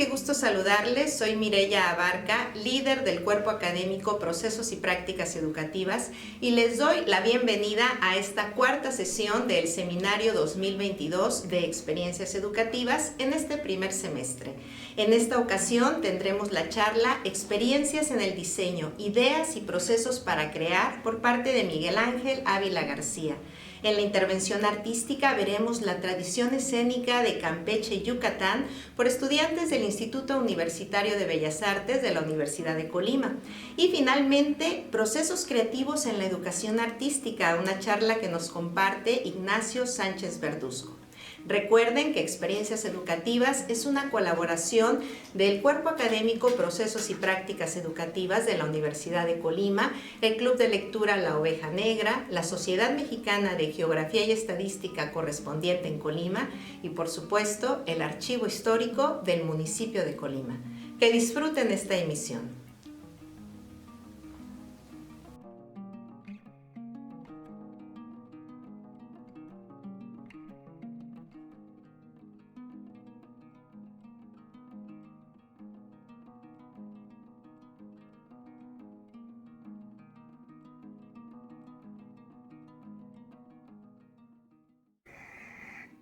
Qué gusto saludarles. Soy Mireya Abarca, líder del Cuerpo Académico Procesos y Prácticas Educativas, y les doy la bienvenida a esta cuarta sesión del Seminario 2022 de Experiencias Educativas en este primer semestre. En esta ocasión tendremos la charla Experiencias en el Diseño, Ideas y Procesos para Crear por parte de Miguel Ángel Ávila García. En la intervención artística veremos la tradición escénica de Campeche y Yucatán por estudiantes del Instituto Universitario de Bellas Artes de la Universidad de Colima. Y finalmente, procesos creativos en la educación artística, una charla que nos comparte Ignacio Sánchez Verduzco. Recuerden que Experiencias Educativas es una colaboración del Cuerpo Académico Procesos y Prácticas Educativas de la Universidad de Colima, el Club de Lectura La Oveja Negra, la Sociedad Mexicana de Geografía y Estadística correspondiente en Colima y, por supuesto, el Archivo Histórico del municipio de Colima. Que disfruten esta emisión.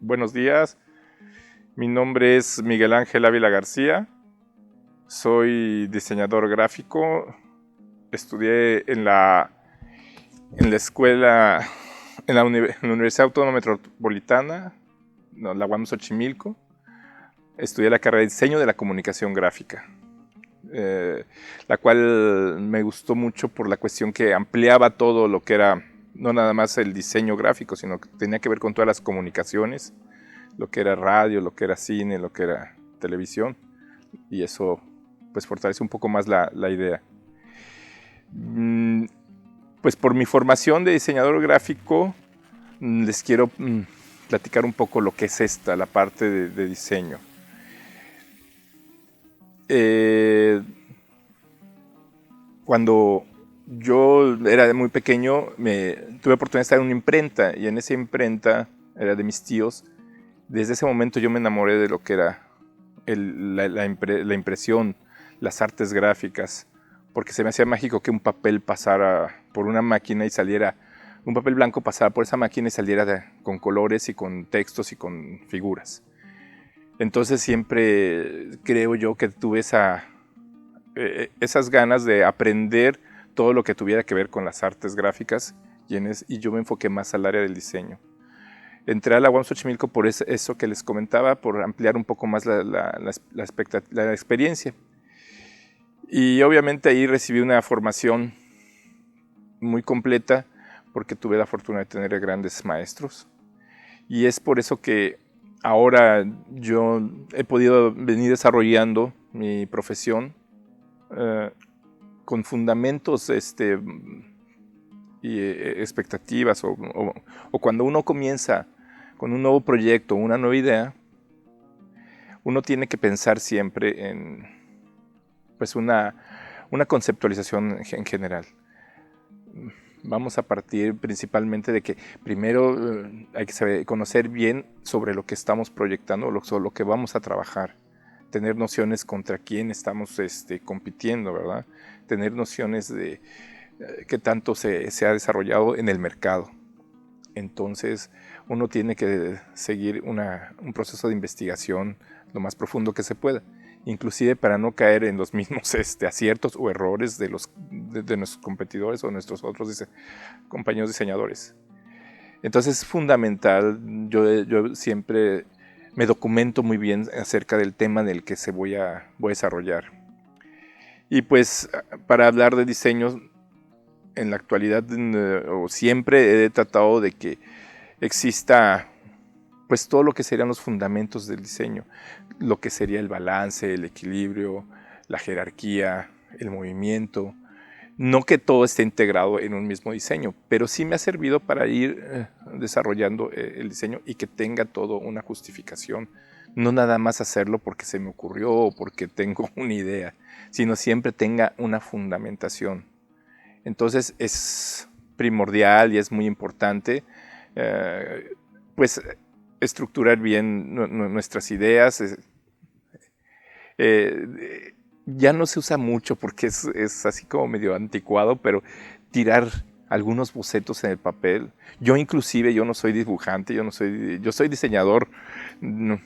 Buenos días, mi nombre es Miguel Ángel Ávila García, soy diseñador gráfico, estudié en la escuela, en la Universidad Autónoma Metropolitana, la UAM Xochimilco, estudié la carrera de diseño de la comunicación gráfica, la cual me gustó mucho por la cuestión que ampliaba todo lo que era, no nada más el diseño gráfico, sino que tenía que ver con todas las comunicaciones, lo que era radio, lo que era cine, lo que era televisión, y eso pues fortalece un poco más la idea. Pues por mi formación de diseñador gráfico les quiero platicar un poco lo que es la parte de diseño. Cuando yo era muy pequeño tuve oportunidad de estar en una imprenta, y en esa imprenta era de mis tíos. Desde ese momento yo me enamoré de lo que era la impresión, las artes gráficas, porque se me hacía mágico que un papel pasara por una máquina y saliera, un papel blanco pasara por esa máquina y saliera con colores y con textos y con figuras. Entonces siempre creo yo que tuve esas ganas de aprender todo lo que tuviera que ver con las artes gráficas, y yo me enfoqué más al área del diseño. Entré a la UAM Xochimilco por eso que les comentaba, por ampliar un poco más la experiencia. Y obviamente ahí recibí una formación muy completa, porque tuve la fortuna de tener grandes maestros. Y es por eso que ahora yo he podido venir desarrollando mi profesión con fundamentos y expectativas, o cuando uno comienza con un nuevo proyecto, una nueva idea, uno tiene que pensar siempre en pues una conceptualización en general. Vamos a partir principalmente de que primero hay que conocer bien sobre lo que estamos proyectando, sobre lo que vamos a trabajar, tener nociones contra quién estamos compitiendo, ¿verdad? Tener nociones de qué tanto se ha desarrollado en el mercado. Entonces uno tiene que seguir un proceso de investigación lo más profundo que se pueda, inclusive para no caer en los mismos aciertos o errores de nuestros competidores o nuestros otros compañeros diseñadores. Entonces es fundamental, yo siempre me documento muy bien acerca del tema del que voy a desarrollar. Y pues para hablar de diseño, en la actualidad siempre he tratado de que exista pues todo lo que serían los fundamentos del diseño, lo que sería el balance, el equilibrio, la jerarquía, el movimiento. No que todo esté integrado en un mismo diseño, pero sí me ha servido para ir desarrollando el diseño y que tenga todo una justificación. No nada más hacerlo porque se me ocurrió o porque tengo una idea, sino siempre tenga una fundamentación. Entonces es primordial y es muy importante pues estructurar bien nuestras ideas, Ya no se usa mucho porque es así como medio anticuado, pero tirar algunos bocetos en el papel. Yo inclusive, yo no soy dibujante, yo soy diseñador,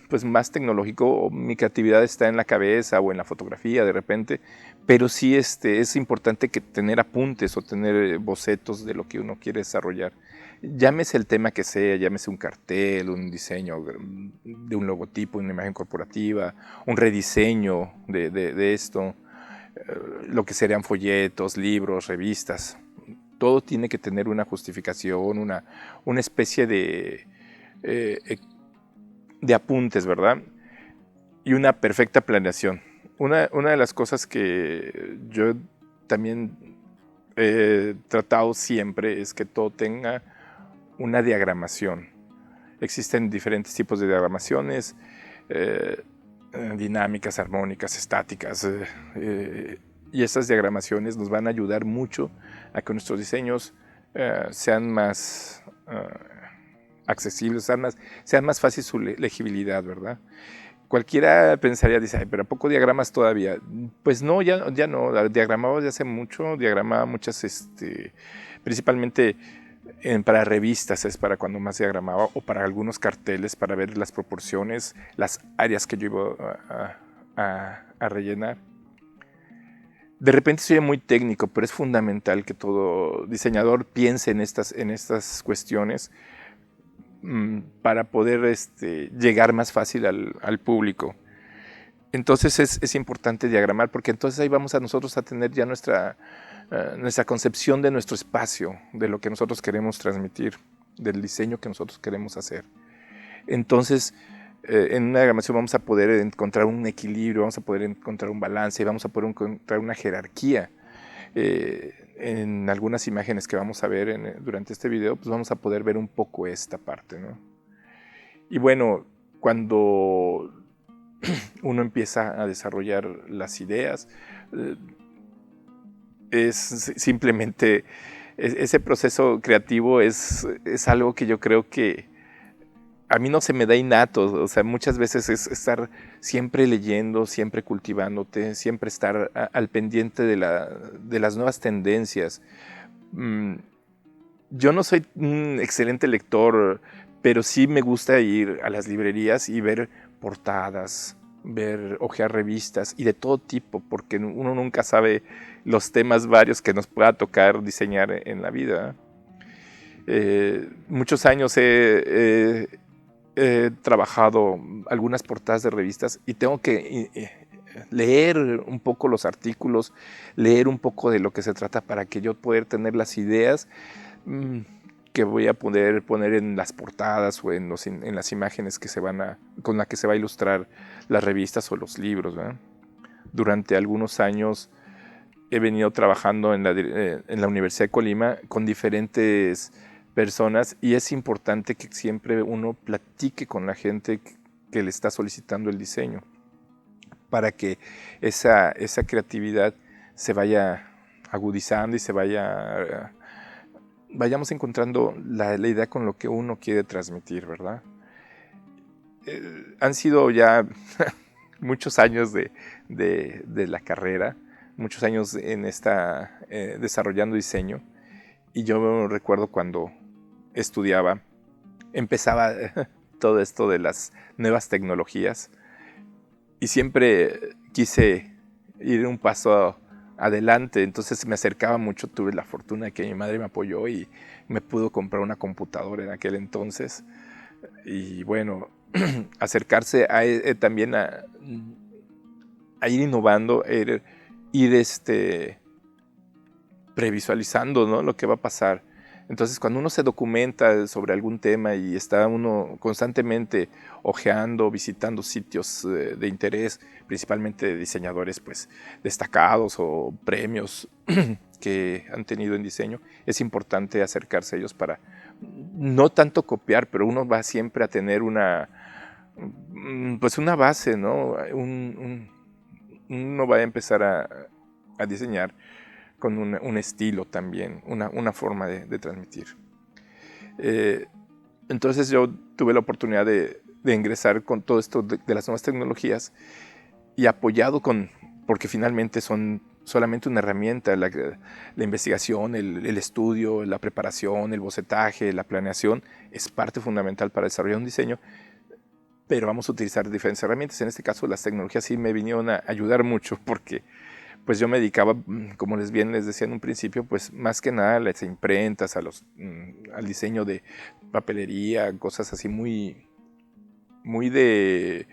pues más tecnológico. Mi creatividad está en la cabeza o en la fotografía de repente, pero sí es importante que tener apuntes o tener bocetos de lo que uno quiere desarrollar. Llámese el tema que sea, llámese un cartel, un diseño de un logotipo, una imagen corporativa, un rediseño de esto, lo que serían folletos, libros, revistas. Todo tiene que tener una justificación, una especie de apuntes, ¿verdad? Y una perfecta planeación. Una de las cosas que yo también he tratado siempre es que todo tenga una diagramación. Existen diferentes tipos de diagramaciones, dinámicas, armónicas, estáticas, y estas diagramaciones nos van a ayudar mucho a que nuestros diseños sean más accesibles, sean más fácil su legibilidad, ¿verdad? Cualquiera pensaría, dice, ay, pero ¿a poco diagramas todavía? Pues no, ya no, diagramaba desde hace mucho, diagramaba muchas, principalmente para revistas es para cuando más diagramaba, o para algunos carteles para ver las proporciones, las áreas que yo iba a rellenar. De repente soy muy técnico, pero es fundamental que todo diseñador piense en estas cuestiones para poder llegar más fácil al público. Entonces es importante diagramar, porque entonces ahí vamos a nosotros a tener ya nuestra concepción de nuestro espacio, de lo que nosotros queremos transmitir, del diseño que nosotros queremos hacer. Entonces, en una diagramación vamos a poder encontrar un equilibrio, vamos a poder encontrar un balance, vamos a poder encontrar una jerarquía. En algunas imágenes que vamos a ver durante este video, pues vamos a poder ver un poco esta parte, ¿no? Y bueno, cuando uno empieza a desarrollar las ideas, es simplemente ese proceso creativo es algo que yo creo que a mí no se me da innato. O sea, muchas veces es estar siempre leyendo, siempre cultivándote, siempre estar al pendiente de las nuevas tendencias. Yo no soy un excelente lector, pero sí me gusta ir a las librerías y ver portadas, hojear revistas y de todo tipo, porque uno nunca sabe los temas varios que nos pueda tocar diseñar en la vida. Muchos años he trabajado algunas portadas de revistas y tengo que leer un poco los artículos, leer un poco de lo que se trata para que yo pueda tener las ideas que voy a poder poner en las portadas o en las imágenes con las que se va a ilustrar las revistas o los libros, ¿verdad? Durante algunos años he venido trabajando en la Universidad de Colima con diferentes personas, y es importante que siempre uno platique con la gente que le está solicitando el diseño para que esa creatividad se vaya agudizando y vayamos encontrando la idea con lo que uno quiere transmitir, ¿verdad? Han sido ya muchos años de la carrera, muchos años en desarrollando diseño, y yo recuerdo cuando estudiaba, empezaba todo esto de las nuevas tecnologías y siempre quise ir un paso adelante, entonces me acercaba mucho. Tuve la fortuna de que mi madre me apoyó y me pudo comprar una computadora en aquel entonces. Y bueno, acercarse también a ir innovando, ir previsualizando, ¿no?, lo que va a pasar. Entonces, cuando uno se documenta sobre algún tema y está uno constantemente hojeando, visitando sitios de interés, principalmente de diseñadores pues destacados o premios que han tenido en diseño, es importante acercarse a ellos para no tanto copiar, pero uno va siempre a tener una base, ¿no? Uno va a empezar a diseñar con un estilo también, una forma de transmitir. Entonces yo tuve la oportunidad de ingresar con todo esto de las nuevas tecnologías, y apoyado porque finalmente son solamente una herramienta, la investigación, el estudio, la preparación, el bocetaje, la planeación, es parte fundamental para desarrollar un diseño, pero vamos a utilizar diferentes herramientas. En este caso, las tecnologías sí me vinieron a ayudar mucho, porque pues yo me dedicaba, como bien les decía en un principio, pues más que nada a las imprentas, al diseño de papelería, cosas así muy de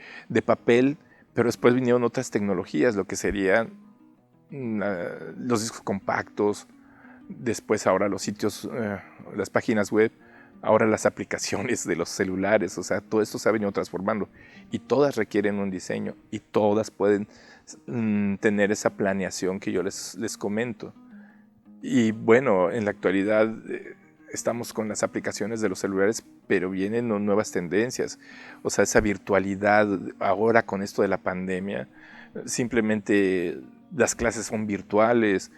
papel, pero después vinieron otras tecnologías, lo que serían los discos compactos, después ahora los sitios, las páginas web, ahora las aplicaciones de los celulares, o sea, todo esto se ha venido transformando y todas requieren un diseño y todas pueden tener esa planeación que yo les comento. Y bueno, en la actualidad estamos con las aplicaciones de los celulares, pero vienen nuevas tendencias, o sea, esa virtualidad ahora con esto de la pandemia, simplemente las clases son virtuales,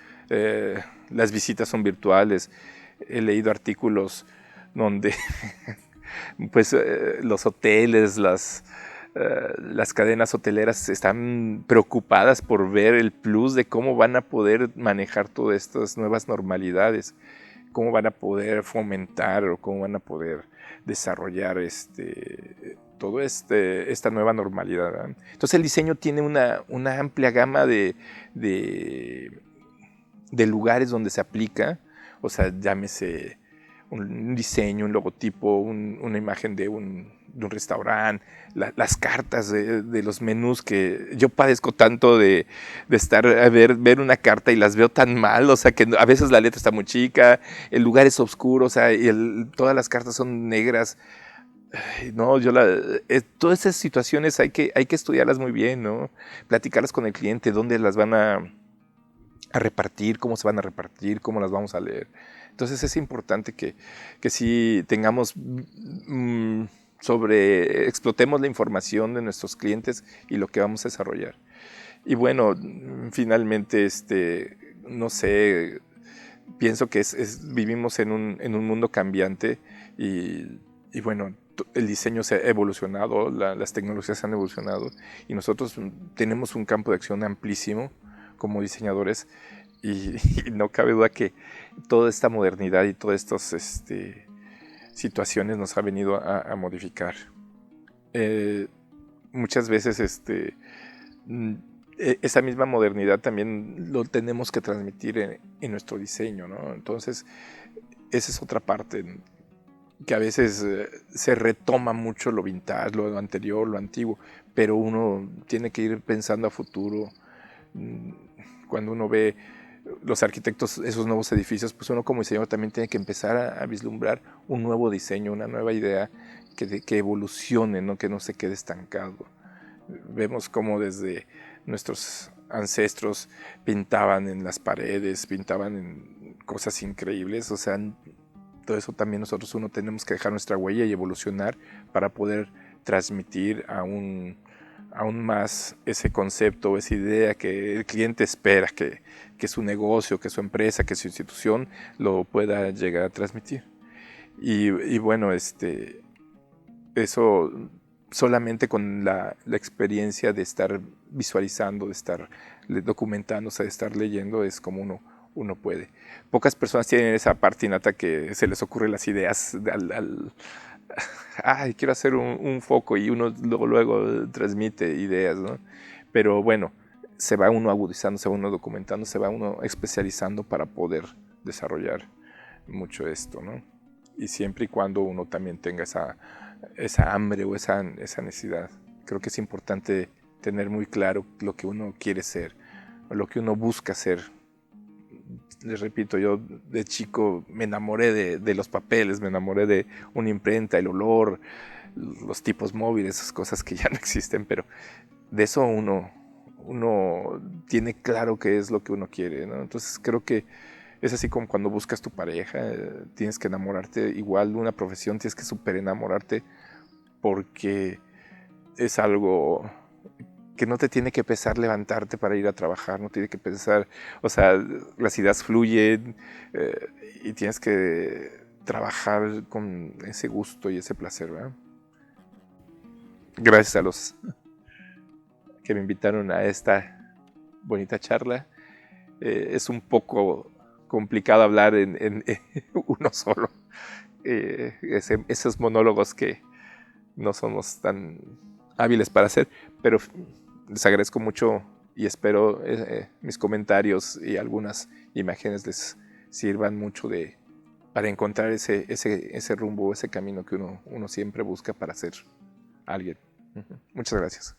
las visitas son virtuales. He leído artículos donde pues los hoteles, las cadenas hoteleras están preocupadas por ver el plus de cómo van a poder manejar todas estas nuevas normalidades, cómo van a poder fomentar o cómo van a poder desarrollar toda esta nueva normalidad, ¿verdad? Entonces el diseño tiene una amplia gama de lugares donde se aplica, o sea, llámese un diseño, un logotipo, una imagen de un restaurante, las cartas de los menús, que yo padezco tanto de estar a ver una carta y las veo tan mal, o sea, que a veces la letra está muy chica, el lugar es oscuro, o sea, y todas las cartas son negras. Ay, no, todas esas situaciones hay que estudiarlas muy bien, ¿no? Platicarlas con el cliente, dónde las van a repartir, cómo se van a repartir, cómo las vamos a leer. Entonces es importante que sí tengamos explotemos la información de nuestros clientes y lo que vamos a desarrollar. Y bueno, finalmente, no sé, pienso que vivimos en un mundo cambiante y bueno, el diseño se ha evolucionado, las tecnologías han evolucionado y nosotros tenemos un campo de acción amplísimo como diseñadores y no cabe duda que toda esta modernidad y todas estas situaciones nos ha venido a modificar. Muchas veces esa misma modernidad también lo tenemos que transmitir en nuestro diseño, ¿no? Entonces, esa es otra parte que a veces se retoma mucho lo vintage, lo anterior, lo antiguo, pero uno tiene que ir pensando a futuro. Cuando uno ve los arquitectos, esos nuevos edificios, pues uno como diseñador también tiene que empezar a vislumbrar un nuevo diseño, una nueva idea que evolucione, ¿no? Que no se quede estancado. Vemos cómo desde nuestros ancestros pintaban en las paredes, pintaban en cosas increíbles, o sea, todo eso también nosotros tenemos que dejar nuestra huella y evolucionar para poder transmitir aún más ese concepto, esa idea que el cliente espera, que su negocio, que su empresa, que su institución lo pueda llegar a transmitir. Y bueno, eso solamente con la experiencia de estar visualizando, de estar documentándose, de estar leyendo, es como uno puede. Pocas personas tienen esa parte innata que se les ocurren las ideas ay, quiero hacer un foco y uno luego transmite ideas, ¿no? Pero bueno, se va uno agudizando, se va uno documentando, se va uno especializando para poder desarrollar mucho esto, ¿no? Y siempre y cuando uno también tenga esa hambre o esa necesidad. Creo que es importante tener muy claro lo que uno quiere ser o lo que uno busca ser. Les repito, yo de chico me enamoré de los papeles, me enamoré de una imprenta, el olor, los tipos móviles, esas cosas que ya no existen, pero de eso uno tiene claro qué es lo que uno quiere, ¿no? Entonces creo que es así como cuando buscas tu pareja, tienes que enamorarte igual de una profesión, tienes que súper enamorarte porque es algo que no te tiene que pesar levantarte para ir a trabajar, no tiene que pensar, o sea, las ideas fluyen y tienes que trabajar con ese gusto y ese placer, ¿verdad? Gracias que me invitaron a esta bonita charla. Es un poco complicado hablar en uno solo. Esos monólogos que no somos tan hábiles para hacer, pero les agradezco mucho y espero mis comentarios y algunas imágenes les sirvan mucho para encontrar ese rumbo, ese camino que uno siempre busca para ser alguien. Muchas gracias.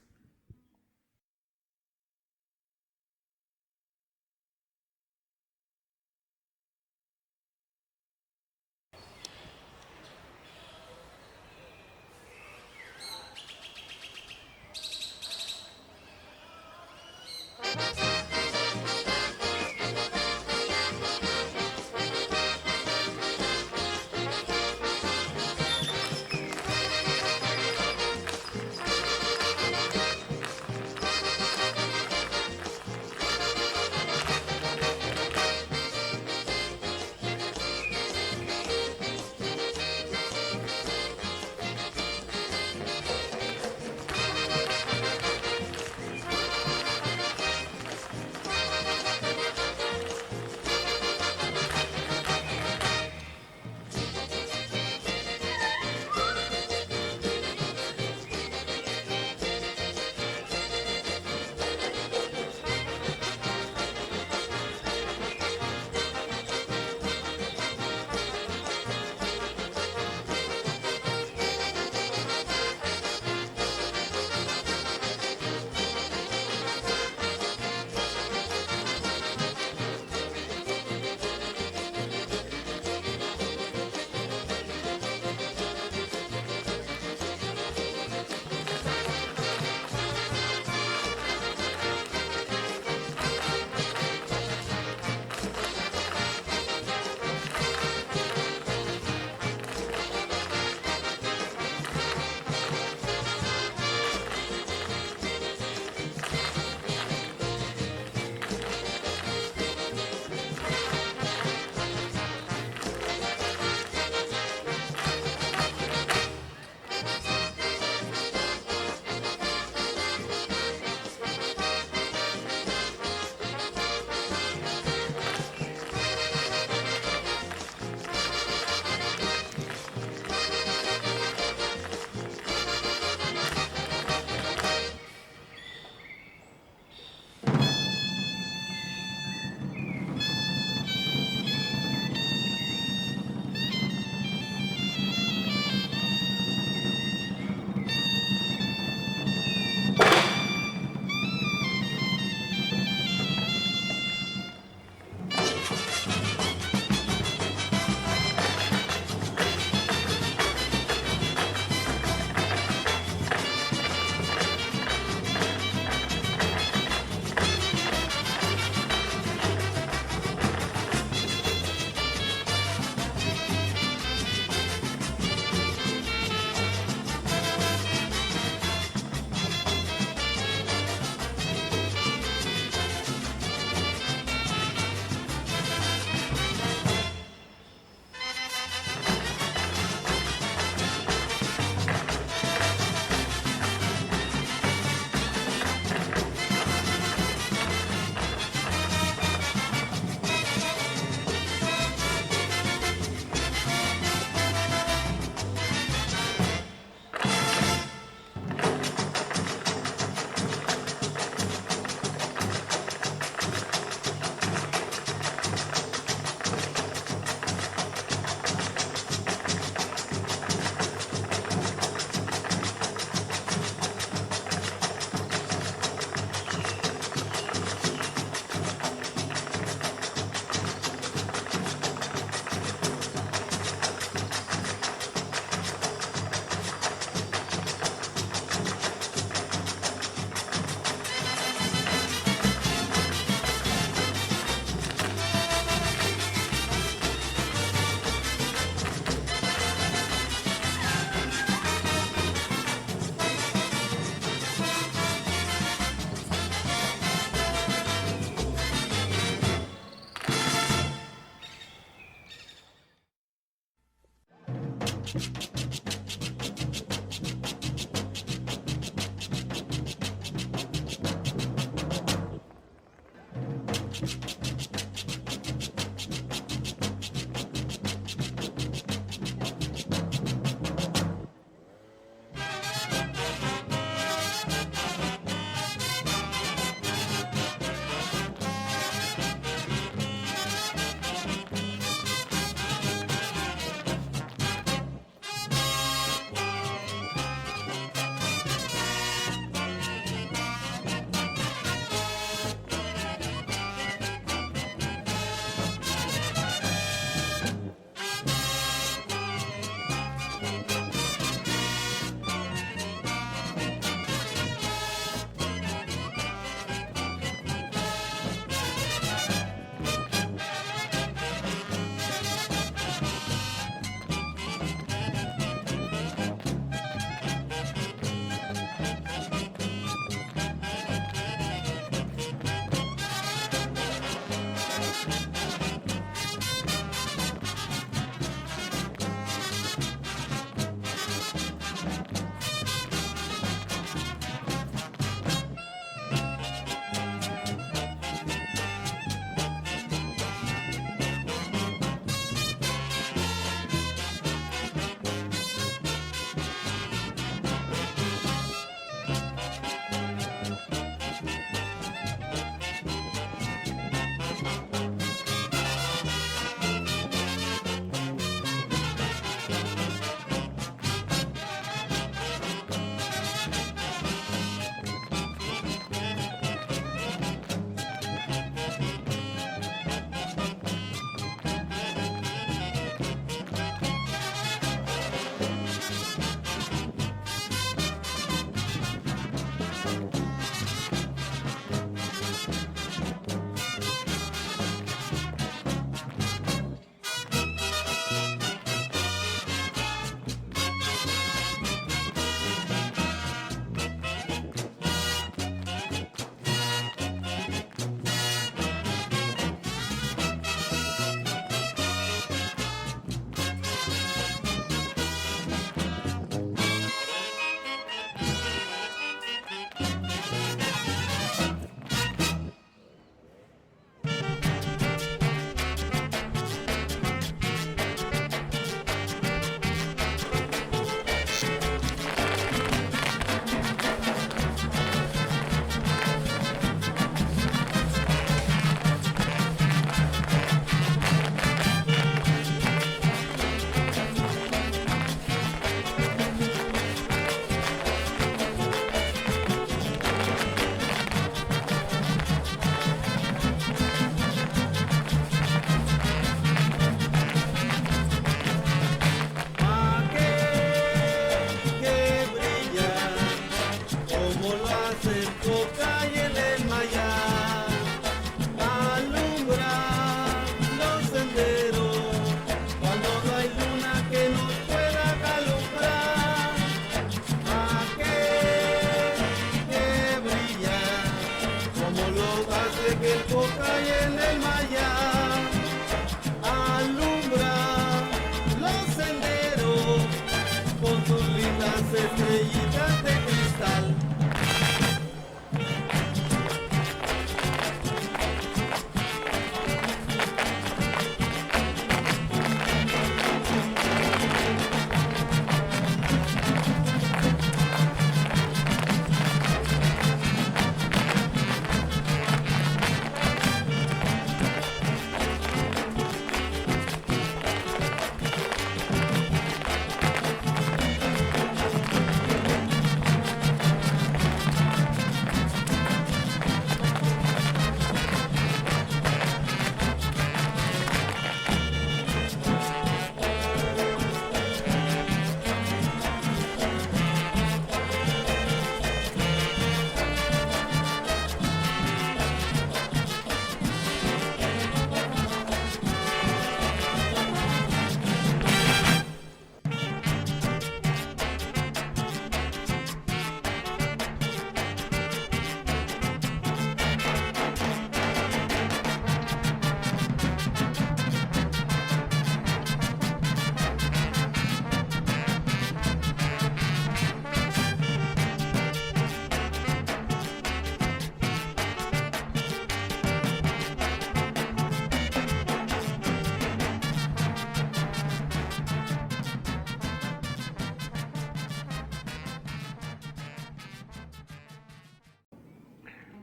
botellitas de cristal.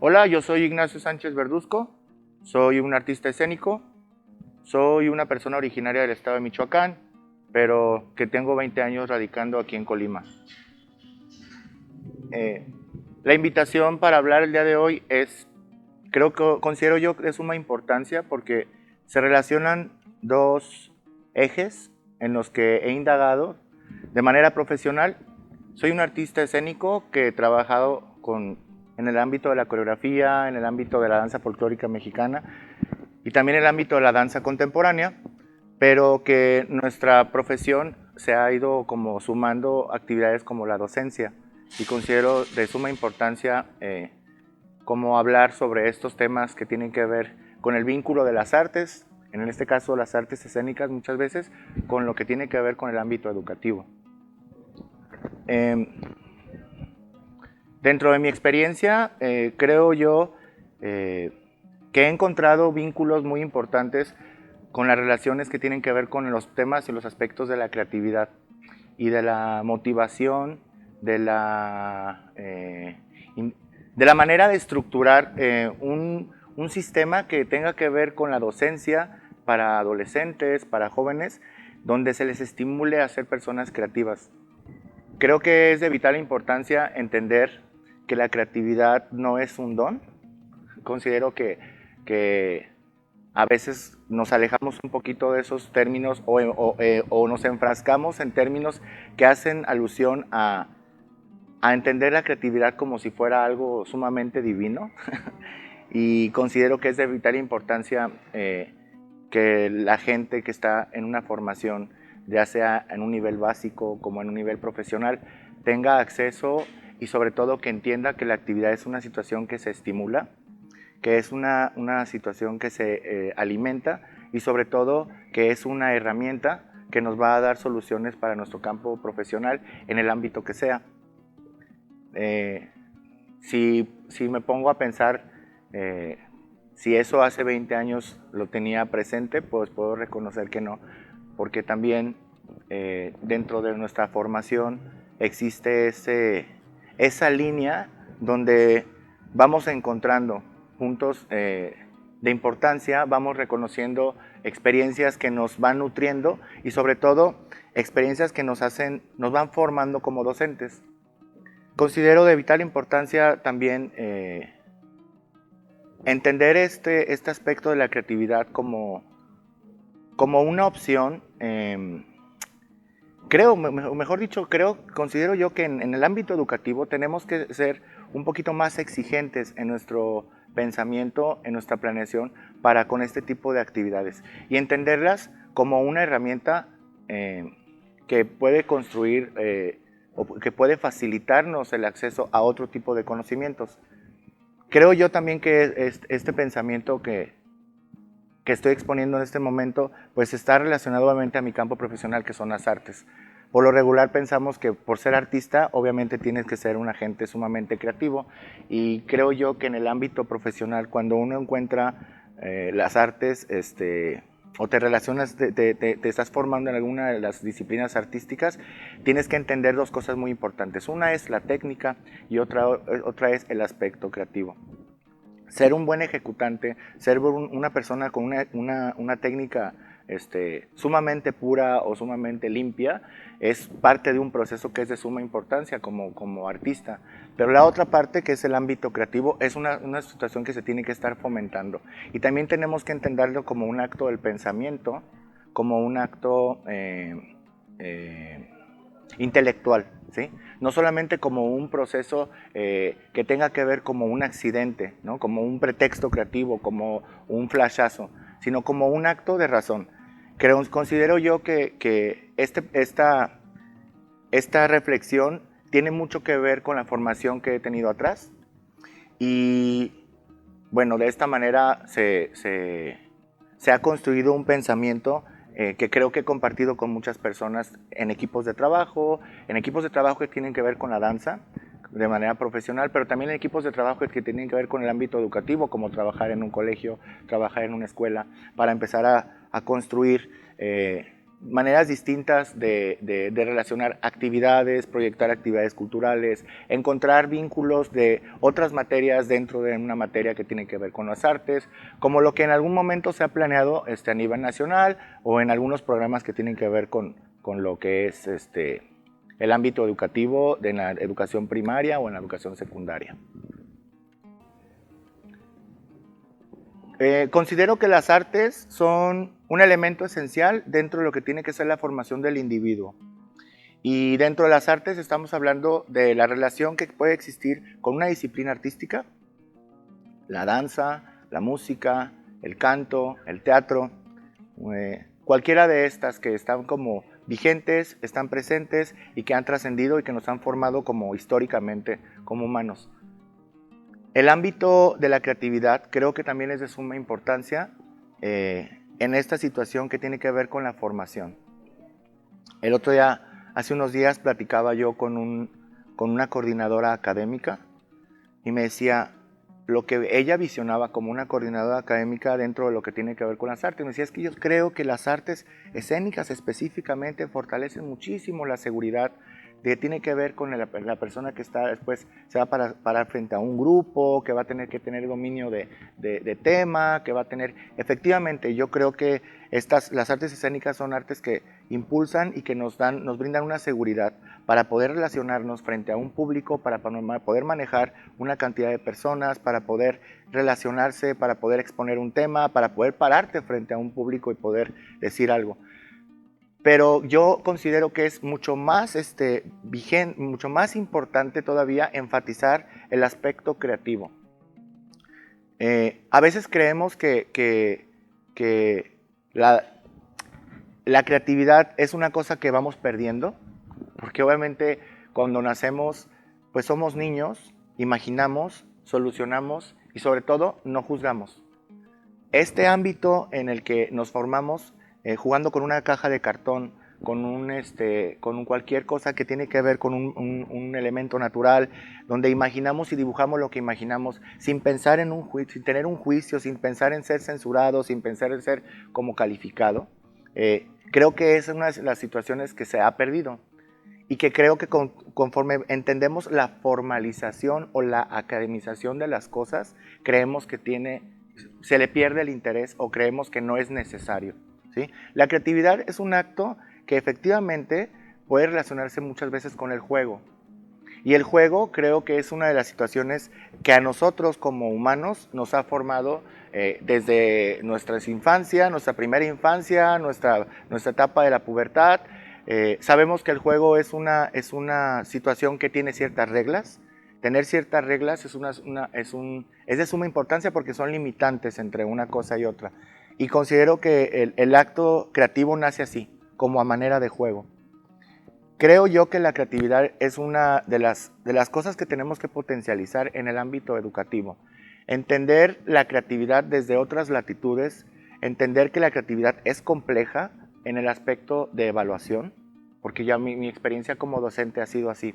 Hola, yo soy Ignacio Sánchez Verduzco, soy un artista escénico, soy una persona originaria del estado de Michoacán, pero que tengo 20 años radicando aquí en Colima. La invitación para hablar el día de hoy considero yo de suma importancia porque se relacionan dos ejes en los que he indagado de manera profesional. Soy un artista escénico que he trabajado en el ámbito de la coreografía, en el ámbito de la danza folclórica mexicana y también en el ámbito de la danza contemporánea, pero que nuestra profesión se ha ido como sumando actividades como la docencia y considero de suma importancia como hablar sobre estos temas que tienen que ver con el vínculo de las artes, en este caso las artes escénicas muchas veces, con lo que tiene que ver con el ámbito educativo. Dentro de mi experiencia, creo yo que he encontrado vínculos muy importantes con las relaciones que tienen que ver con los temas y los aspectos de la creatividad y de la motivación, de la manera de estructurar un sistema que tenga que ver con la docencia para adolescentes, para jóvenes, donde se les estimule a ser personas creativas. Creo que es de vital importancia entender que la creatividad no es un don. Considero que a veces nos alejamos un poquito de esos términos o nos enfrascamos en términos que hacen alusión a entender la creatividad como si fuera algo sumamente divino. Y considero que es de vital importancia que la gente que está en una formación, ya sea en un nivel básico como en un nivel profesional, tenga acceso y sobre todo que entienda que la actividad es una situación que se estimula, que es una situación que se alimenta y sobre todo que es una herramienta que nos va a dar soluciones para nuestro campo profesional en el ámbito que sea. Si me pongo a pensar, si eso hace 20 años lo tenía presente, pues puedo reconocer que no, porque también dentro de nuestra formación existe esa línea donde vamos encontrando puntos de importancia, vamos reconociendo experiencias que nos van nutriendo y sobre todo experiencias que nos van formando como docentes. Considero de vital importancia también entender este aspecto de la creatividad como una opción. Considero yo que en el ámbito educativo tenemos que ser un poquito más exigentes en nuestro pensamiento, en nuestra planeación para con este tipo de actividades y entenderlas como una herramienta que puede construir o que puede facilitarnos el acceso a otro tipo de conocimientos. Creo yo también que este pensamiento que estoy exponiendo en este momento, pues está relacionado obviamente a mi campo profesional, que son las artes. Por lo regular pensamos que por ser artista, obviamente tienes que ser un agente sumamente creativo, y creo yo que en el ámbito profesional, cuando uno encuentra las artes, o te relacionas, te estás formando en alguna de las disciplinas artísticas, tienes que entender dos cosas muy importantes. Una es la técnica y otra es el aspecto creativo. Ser un buen ejecutante, ser una persona con una técnica sumamente pura o sumamente limpia, es parte de un proceso que es de suma importancia como artista. Pero la otra parte, que es el ámbito creativo, es una situación que se tiene que estar fomentando. Y también tenemos que entenderlo como un acto del pensamiento, como un acto intelectual, ¿sí? No solamente como un proceso que tenga que ver como un accidente, ¿no? Como un pretexto creativo, como un flashazo, sino como un acto de razón. Considero yo que esta reflexión tiene mucho que ver con la formación que he tenido atrás, y bueno, de esta manera se ha construido un pensamiento que creo que he compartido con muchas personas en equipos de trabajo que tienen que ver con la danza de manera profesional, pero también en equipos de trabajo que tienen que ver con el ámbito educativo, como trabajar en un colegio, trabajar en una escuela, para empezar a construir maneras distintas de relacionar actividades, proyectar actividades culturales, encontrar vínculos de otras materias dentro de una materia que tiene que ver con las artes, como lo que en algún momento se ha planeado a nivel nacional, o en algunos programas que tienen que ver con lo que es el ámbito educativo de la educación primaria o en la educación secundaria. Considero que las artes son un elemento esencial dentro de lo que tiene que ser la formación del individuo. Y dentro de las artes estamos hablando de la relación que puede existir con una disciplina artística, la danza, la música, el canto, el teatro, cualquiera de estas que están como vigentes, están presentes y que han trascendido y que nos han formado como históricamente como humanos. El ámbito de la creatividad creo que también es de suma importancia en esta situación que tiene que ver con la formación. El otro día, hace unos días, platicaba yo con una coordinadora académica, y me decía lo que ella visionaba como una coordinadora académica dentro de lo que tiene que ver con las artes. Me decía, es que yo creo que las artes escénicas específicamente fortalecen muchísimo la seguridad, que tiene que ver con la persona que está después, se va a parar frente a un grupo, que va a tener que tener dominio de tema, que va a tener... Efectivamente, yo creo que las artes escénicas son artes que impulsan y que nos brindan una seguridad para poder relacionarnos frente a un público, para poder manejar una cantidad de personas, para poder relacionarse, para poder exponer un tema, para poder pararte frente a un público y poder decir algo. Pero yo considero que es mucho más vigente, mucho más importante todavía enfatizar el aspecto creativo. A veces creemos que la creatividad es una cosa que vamos perdiendo, porque obviamente cuando nacemos, pues somos niños, imaginamos, solucionamos y sobre todo no juzgamos. Este ámbito en el que nos formamos, jugando con una caja de cartón, con cualquier cosa que tiene que ver con un elemento natural, donde imaginamos y dibujamos lo que imaginamos, sin pensar sin tener un juicio, sin pensar en ser censurado, sin pensar en ser como calificado. Creo que es una de las situaciones que se ha perdido, y que creo que conforme entendemos la formalización o la academización de las cosas, creemos que se le pierde el interés o creemos que no es necesario, ¿sí? La creatividad es un acto que efectivamente puede relacionarse muchas veces con el juego. Y el juego creo que es una de las situaciones que a nosotros como humanos nos ha formado desde nuestra infancia, nuestra primera infancia, nuestra etapa de la pubertad. Sabemos que el juego es una situación que tiene ciertas reglas. Tener ciertas reglas es de suma importancia porque son limitantes entre una cosa y otra. Y considero que el acto creativo nace así, como a manera de juego. Creo yo que la creatividad es una de las cosas que tenemos que potencializar en el ámbito educativo. Entender la creatividad desde otras latitudes, entender que la creatividad es compleja en el aspecto de evaluación, porque ya mi experiencia como docente ha sido así.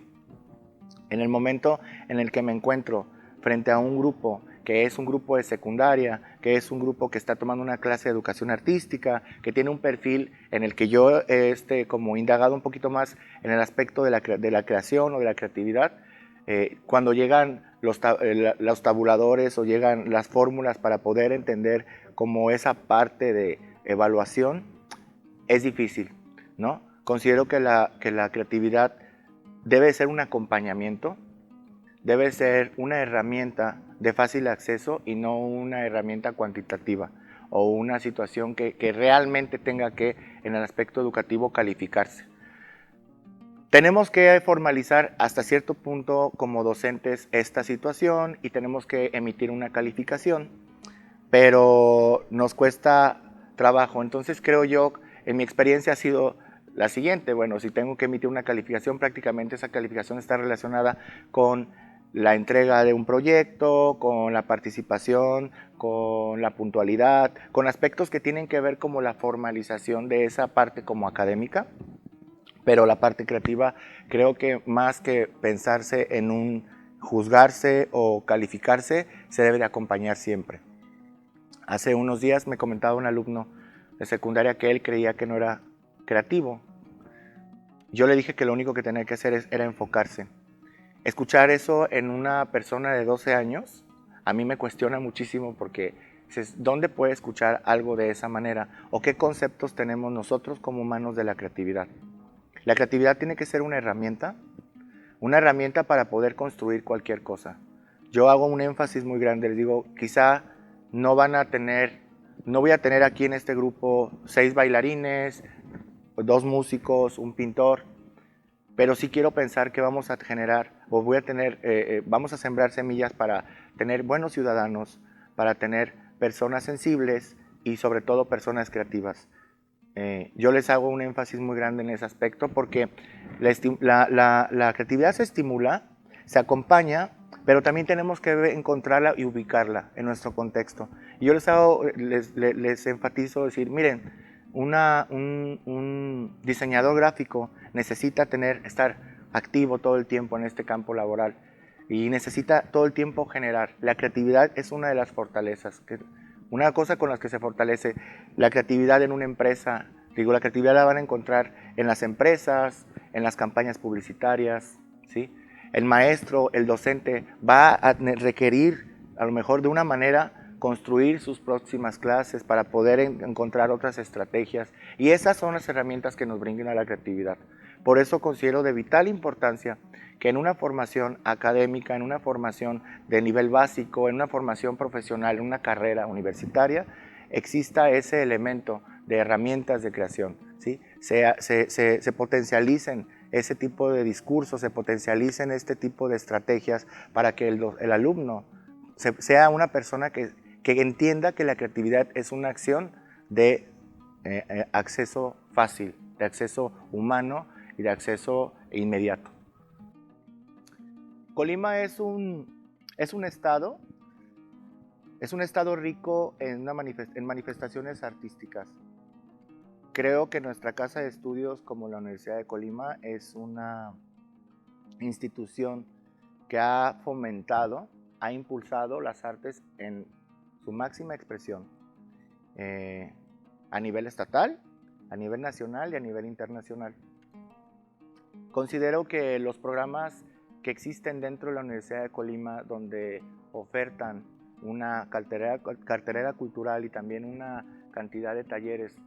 En el momento en el que me encuentro frente a un grupo que es un grupo de secundaria, que es un grupo que está tomando una clase de educación artística, que tiene un perfil en el que yo como indagado un poquito más en el aspecto de la creación o de la creatividad, cuando llegan los tabuladores o llegan las fórmulas para poder entender como esa parte de evaluación, es difícil, ¿no? Considero que la creatividad debe ser un acompañamiento, debe ser una herramienta de fácil acceso y no una herramienta cuantitativa o una situación que realmente tenga que, en el aspecto educativo, calificarse. Tenemos que formalizar hasta cierto punto como docentes esta situación y tenemos que emitir una calificación, pero nos cuesta trabajo. Entonces creo yo, en mi experiencia ha sido la siguiente: bueno, si tengo que emitir una calificación, prácticamente esa calificación está relacionada con la entrega de un proyecto, con la participación, con la puntualidad, con aspectos que tienen que ver como la formalización de esa parte como académica, pero la parte creativa creo que más que pensarse en un juzgarse o calificarse, se debe de acompañar siempre. Hace unos días me comentaba un alumno de secundaria que él creía que no era creativo. Yo le dije que lo único que tenía que hacer era enfocarse. Escuchar eso en una persona de 12 años, a mí me cuestiona muchísimo porque ¿dónde puede escuchar algo de esa manera? ¿O qué conceptos tenemos nosotros como humanos de la creatividad? La creatividad tiene que ser una herramienta para poder construir cualquier cosa. Yo hago un énfasis muy grande, les digo, quizá no voy a tener aquí en este grupo 6 bailarines, 2 músicos, un pintor, pero sí quiero pensar que vamos a generar, o vamos a sembrar semillas para tener buenos ciudadanos, para tener personas sensibles y sobre todo personas creativas. Yo les hago un énfasis muy grande en ese aspecto porque la creatividad se estimula, se acompaña, pero también tenemos que encontrarla y ubicarla en nuestro contexto. Y yo les enfatizo decir, miren, un diseñador gráfico necesita estar activo todo el tiempo en este campo laboral y necesita todo el tiempo generar. La creatividad es una de las fortalezas, una cosa con las que se fortalece la creatividad en una empresa. Digo, la creatividad la van a encontrar en las empresas, en las campañas publicitarias, ¿sí? El maestro, el docente va a requerir, a lo mejor de una manera, construir sus próximas clases para poder encontrar otras estrategias, y esas son las herramientas que nos brindan a la creatividad. Por eso considero de vital importancia que en una formación académica, en una formación de nivel básico, en una formación profesional, en una carrera universitaria, exista ese elemento de herramientas de creación, ¿sí? Se potencialicen ese tipo de discursos, se potencialicen este tipo de estrategias para que el alumno sea una persona que entienda que la creatividad es una acción de acceso fácil, de acceso humano y de acceso inmediato. Colima es un estado rico en manifestaciones artísticas. Creo que nuestra casa de estudios, como la Universidad de Colima, es una institución que ha fomentado, ha impulsado las artes en su máxima expresión, a nivel estatal, a nivel nacional y a nivel internacional. Considero que los programas que existen dentro de la Universidad de Colima, donde ofertan una cartelera cultural y también una cantidad de talleres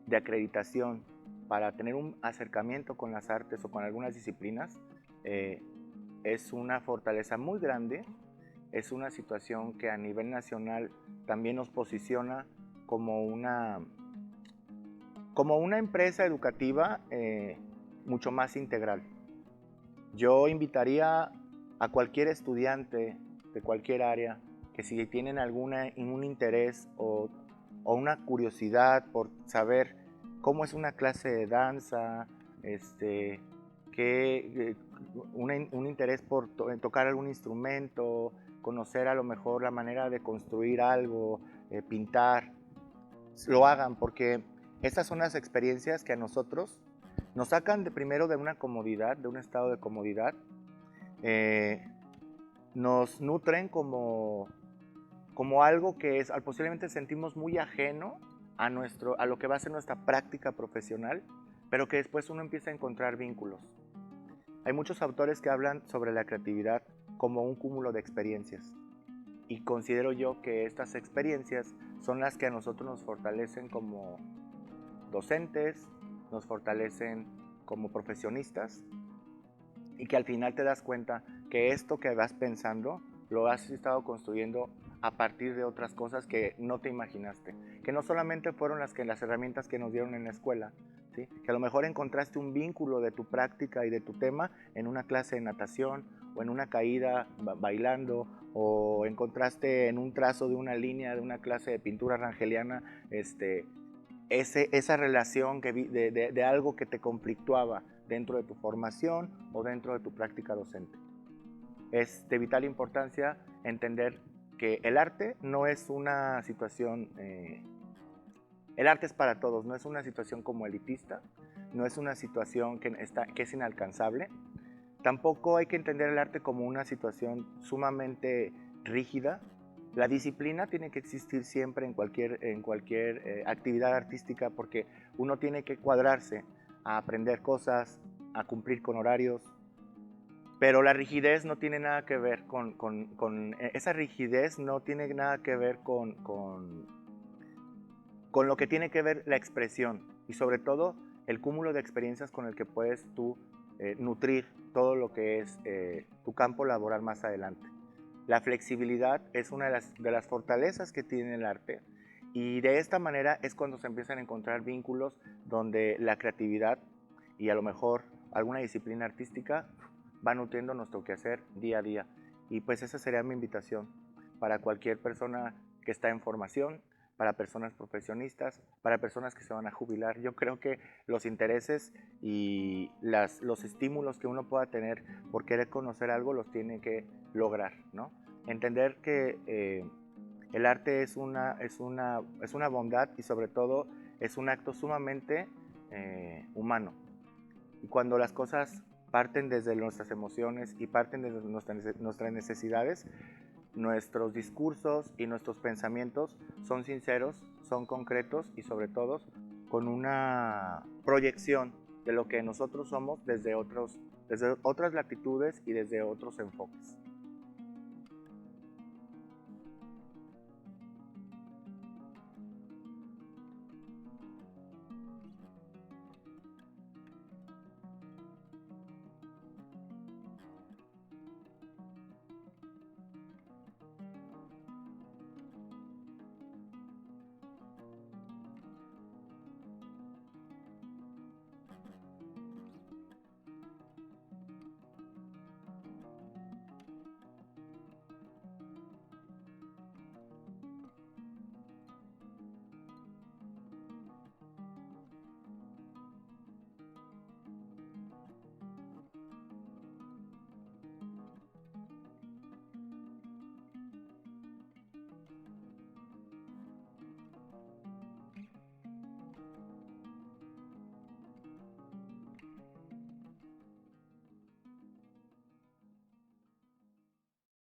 de acreditación para tener un acercamiento con las artes o con algunas disciplinas, es una fortaleza muy grande. Es una situación que a nivel nacional también nos posiciona como una empresa educativa mucho más integral. Yo invitaría a cualquier estudiante de cualquier área que si tienen un interés o una curiosidad por saber cómo es una clase de danza, un interés por tocar algún instrumento, conocer a lo mejor la manera de construir algo, pintar, lo hagan, porque estas son las experiencias que a nosotros Nos sacan primero de una comodidad, de un estado de comodidad, nos nutren como algo que es, posiblemente sentimos muy ajeno a lo que va a ser nuestra práctica profesional, pero que después uno empieza a encontrar vínculos. Hay muchos autores que hablan sobre la creatividad como un cúmulo de experiencias. Y considero yo que estas experiencias son las que a nosotros nos fortalecen como docentes, nos fortalecen como profesionistas, y que al final te das cuenta que esto que vas pensando lo has estado construyendo a partir de otras cosas que no te imaginaste, que no solamente fueron las herramientas que nos dieron en la escuela, ¿sí? Que a lo mejor encontraste un vínculo de tu práctica y de tu tema en una clase de natación, o en una caída bailando, o encontraste en un trazo de una línea de una clase de pintura rangeliana esa relación de algo que te conflictuaba dentro de tu formación o dentro de tu práctica docente. Es de vital importancia entender que el arte no es una situación, el arte es para todos, no es una situación como elitista, no es una situación que es inalcanzable. Tampoco hay que entender el arte como una situación sumamente rígida. La disciplina tiene que existir siempre en cualquier actividad artística, porque uno tiene que cuadrarse a aprender cosas, a cumplir con horarios, pero la rigidez no tiene nada que ver esa rigidez no tiene nada que ver con lo que tiene que ver la expresión, y sobre todo el cúmulo de experiencias con el que puedes tú nutrir todo lo que es tu campo laboral más adelante. La flexibilidad es una de las fortalezas que tiene el arte, y de esta manera es cuando se empiezan a encontrar vínculos donde la creatividad y a lo mejor alguna disciplina artística va nutriendo nuestro quehacer día a día. Y pues esa sería mi invitación para cualquier persona que está en formación, para personas profesionistas, para personas que se van a jubilar. Yo creo que los intereses y los estímulos que uno pueda tener por querer conocer algo los tiene que lograr, ¿no? Entender que el arte es una bondad, y sobre todo es un acto sumamente humano. Y cuando las cosas parten desde nuestras emociones y parten desde nuestras necesidades, nuestros discursos y nuestros pensamientos son sinceros, son concretos, y sobre todo con una proyección de lo que nosotros somos desde otras latitudes y desde otros enfoques.